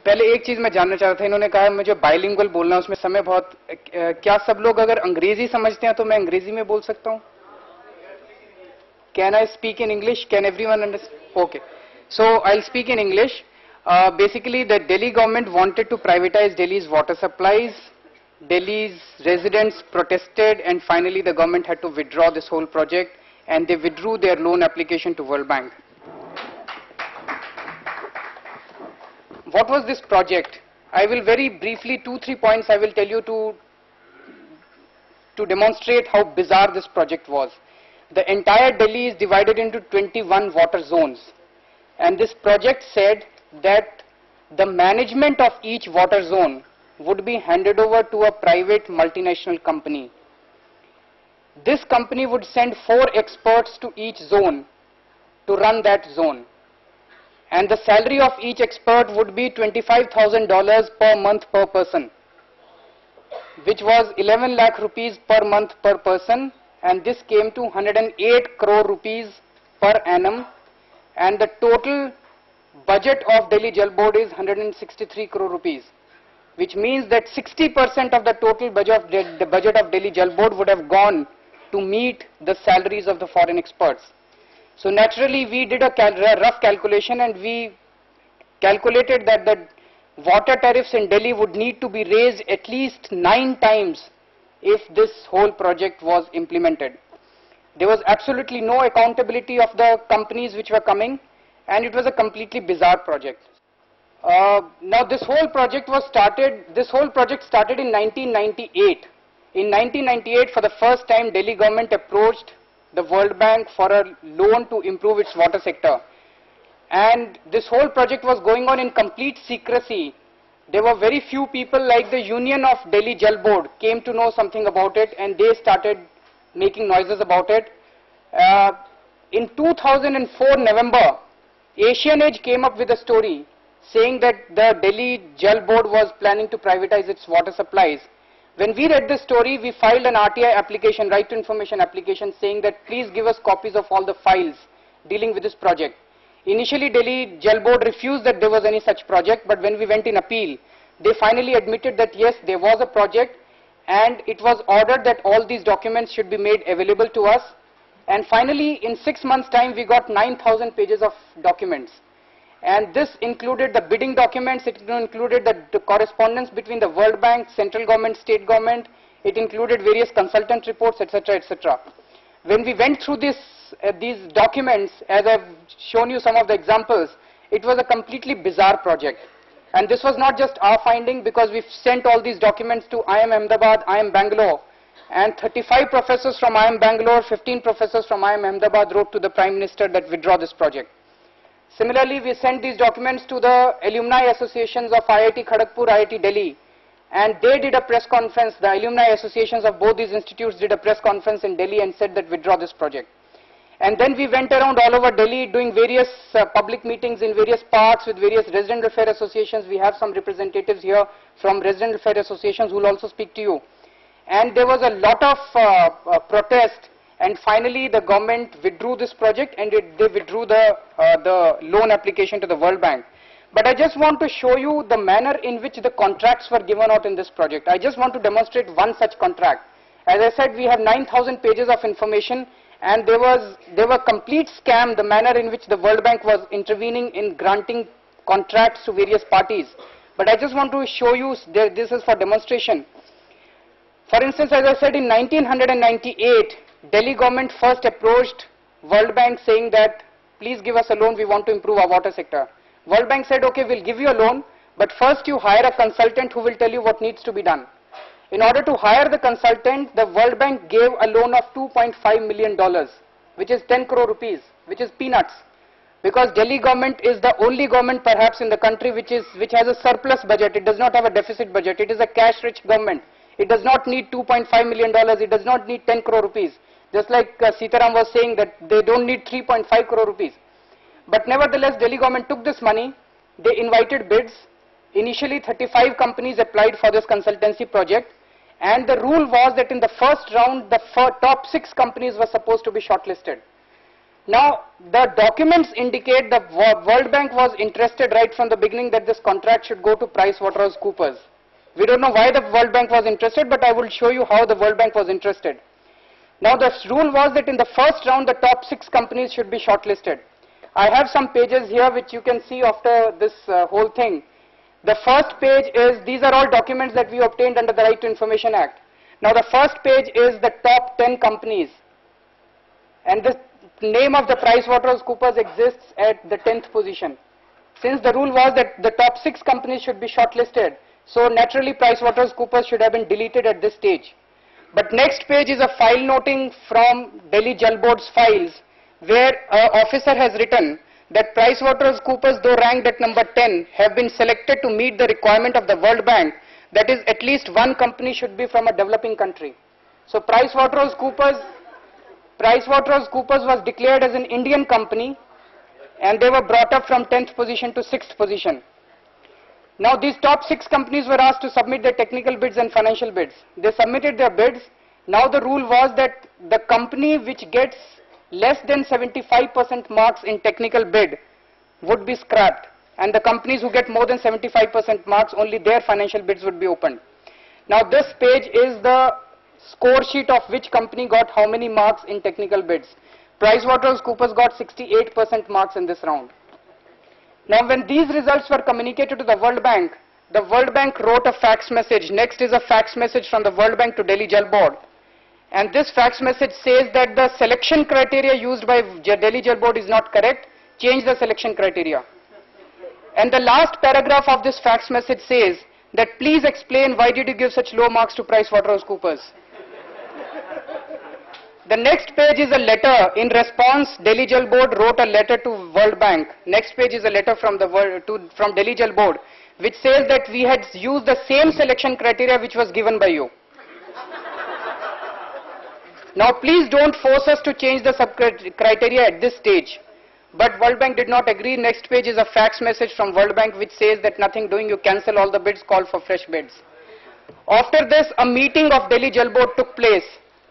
पहले एक चीज मैं जानना चाहता था, इन्होंने कहा मुझे बाइलिंगुअल बोलना, उसमें समय बहुत, क्या सब लोग अगर अंग्रेजी समझते हैं तो मैं अंग्रेजी में बोल सकता हूं? Can I speak in English? Can everyone understand? Okay. So I'll speak in English. Basically, the Delhi government wanted to privatize Delhi's water supplies. Delhi's residents protested, and finally the government had to withdraw this whole project, and they withdrew their loan application to World Bank. What was this project? I will very briefly, 2-3 points I will tell you to demonstrate how bizarre this project was. The entire Delhi is divided into 21 water zones, and this project said that the management of each water zone would be handed over to a private multinational company. This company would send 4 experts to each zone to run that zone, and the salary of each expert would be $25,000 per month per person, which was 11 lakh rupees per month per person, and this came to 108 crore rupees per annum, and the total budget of Delhi Jal Board is 163 crore rupees, which means that 60% of the total budget of Delhi Jal Board would have gone to meet the salaries of the foreign experts. So naturally we did a rough calculation, and we calculated that the water tariffs in Delhi would need to be raised at least 9 times if this whole project was implemented. There was absolutely no accountability of the companies which were coming, and it was a completely bizarre project. Now this whole project started in 1998. In 1998, for the first time, Delhi government approached the World Bank for a loan to improve its water sector. And this whole project was going on in complete secrecy. There were very few people, like the Union of Delhi Jal Board came to know something about it, and they started making noises about it. In 2004 November, Asian Age came up with a story saying that the Delhi Jal Board was planning to privatize its water supplies. When we read this story, we filed an RTI application, right to information application, saying that please give us copies of all the files dealing with this project. Initially, Delhi Jal Board refused that there was any such project, but when we went in appeal, they finally admitted that yes, there was a project, and it was ordered that all these documents should be made available to us. And finally, in 6 months' time, we got 9,000 pages of documents. And this included the bidding documents, it included the correspondence between the World Bank, central government, state government, it included various consultant reports, etc., etc. When we went through these documents, as I've shown you some of the examples, it was a completely bizarre project. And this was not just our finding, because we've sent all these documents to IIM Ahmedabad, IIM Bangalore, and 35 professors from IIM Bangalore, 15 professors from IIM Ahmedabad wrote to the Prime Minister that withdraw this project. Similarly, we sent these documents to the alumni associations of IIT Kharagpur, IIT Delhi, and they did a press conference. The alumni associations of both these institutes did a press conference in Delhi and said that withdraw this project. And then we went around all over Delhi doing various public meetings in various parks with various resident welfare associations. We have some representatives here from resident welfare associations who will also speak to you. And there was a lot of protest, and finally the government withdrew this project, and they withdrew the loan application to the World Bank. But I just want to show you the manner in which the contracts were given out in this project. I just want to demonstrate one such contract. As I said, we have 9,000 pages of information, and there were complete scam, the manner in which the World Bank was intervening in granting contracts to various parties. But I just want to show you, this is for demonstration. For instance, as I said, in 1998, Delhi government first approached World Bank saying that please give us a loan, we want to improve our water sector. World Bank said, okay, we'll give you a loan, but first you hire a consultant who will tell you what needs to be done. In order to hire the consultant, the World Bank gave a loan of $2.5 million, which is 10 crore rupees, which is peanuts. Because Delhi government is the only government perhaps in the country which has a surplus budget. It does not have a deficit budget. It is a cash-rich government. It does not need $2.5 million. It does not need 10 crore rupees. Just like Sitaram was saying that they don't need 3.5 crore rupees. But nevertheless, Delhi government took this money. They invited bids. Initially, 35 companies applied for this consultancy project. And the rule was that in the first round, the top 6 companies were supposed to be shortlisted. Now, the documents indicate the World Bank was interested right from the beginning that this contract should go to Privatisation Coopers. We don't know why the World Bank was interested, but I will show you how the World Bank was interested. Now, the rule was that in the first round, the top 6 companies should be shortlisted. I have some pages here which you can see after this whole thing. The first page is, these are all documents that we obtained under the Right to Information Act. Now, the first page is the top 10 companies. And the name of the PricewaterhouseCoopers exists at the 10th position. Since the rule was that the top 6 companies should be shortlisted, so naturally PricewaterhouseCoopers should have been deleted at this stage. But next page is a file noting from Delhi Jal Board's files, where an officer has written that PricewaterhouseCoopers, though ranked at number 10, have been selected to meet the requirement of the World Bank, that is, at least one company should be from a developing country. So PricewaterhouseCoopers was declared as an Indian company, and they were brought up from 10th position to 6th position. Now, these top 6 companies were asked to submit their technical bids and financial bids. They submitted their bids. Now, the rule was that the company which gets less than 75% marks in technical bid would be scrapped, and the companies who get more than 75% marks, only their financial bids would be opened. Now, this page is the score sheet of which company got how many marks in technical bids. PricewaterhouseCoopers got 68% marks in this round. Now, when these results were communicated to the World Bank wrote a fax message. Next is a fax message from the World Bank to Delhi Jal Board. And this fax message says that the selection criteria used by Delhi Jal Board is not correct. Change the selection criteria. And the last paragraph of this fax message says that please explain why did you give such low marks to PricewaterhouseCoopers. The next page is a letter. In response, Delhi Jal Board wrote a letter to World Bank. Next page is a letter from Delhi Jal Board, which says that we had used the same selection criteria which was given by you. Now, please don't force us to change the sub-criteria at this stage. But World Bank did not agree. Next page is a fax message from World Bank which says that nothing doing, you cancel all the bids, call for fresh bids. After this, a meeting of Delhi Jal Board took place.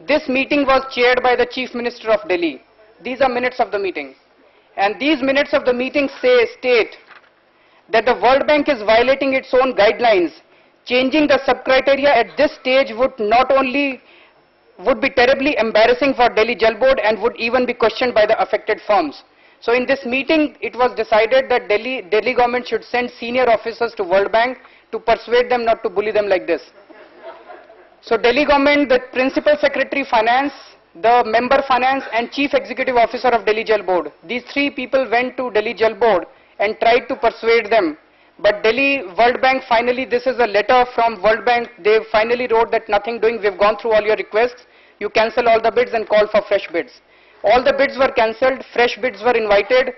This meeting was chaired by the Chief Minister of Delhi. These are minutes of the meeting. And these minutes of the meeting state that the World Bank is violating its own guidelines. Changing the sub-criteria at this stage would be terribly embarrassing for Delhi Jal Board and would even be questioned by the affected firms. So in this meeting, it was decided that Delhi government should send senior officers to World Bank to persuade them not to bully them like this. So Delhi government, the Principal Secretary Finance, the Member Finance and Chief Executive Officer of Delhi Jal Board, these 3 people went to Delhi Jal Board and tried to persuade them. But Delhi World Bank finally, this is a letter from World Bank, they finally wrote that nothing doing, we've gone through all your requests, you cancel all the bids and call for fresh bids. All the bids were cancelled, fresh bids were invited.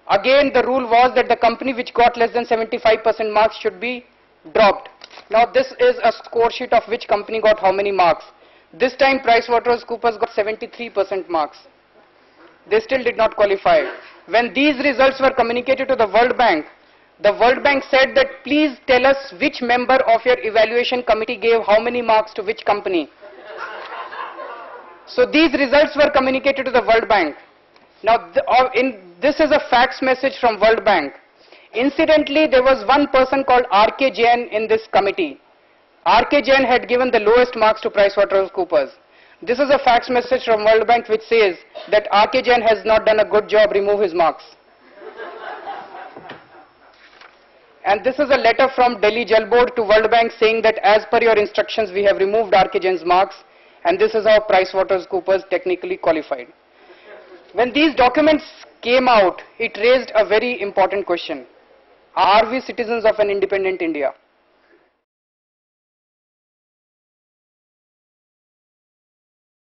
Again, the rule was that the company which got less than 75% marks should be dropped. Now, this is a score sheet of which company got how many marks. This time, PricewaterhouseCoopers got 73% marks. They still did not qualify. When these results were communicated to the World Bank said that please tell us which member of your evaluation committee gave how many marks to which company. So these results were communicated to the World Bank. Now, this is a fax message from World Bank. Incidentally, there was one person called R.K. Jain in this committee. R.K. Jain had given the lowest marks to PricewaterhouseCoopers. This is a fax message from World Bank which says that R.K. Jain has not done a good job, remove his marks. And this is a letter from Delhi Jal Board to World Bank saying that as per your instructions, we have removed R.K. Jain's marks, and this is how PricewaterhouseCoopers technically qualified. When these documents came out, it raised a very important question. Are we citizens of an independent India?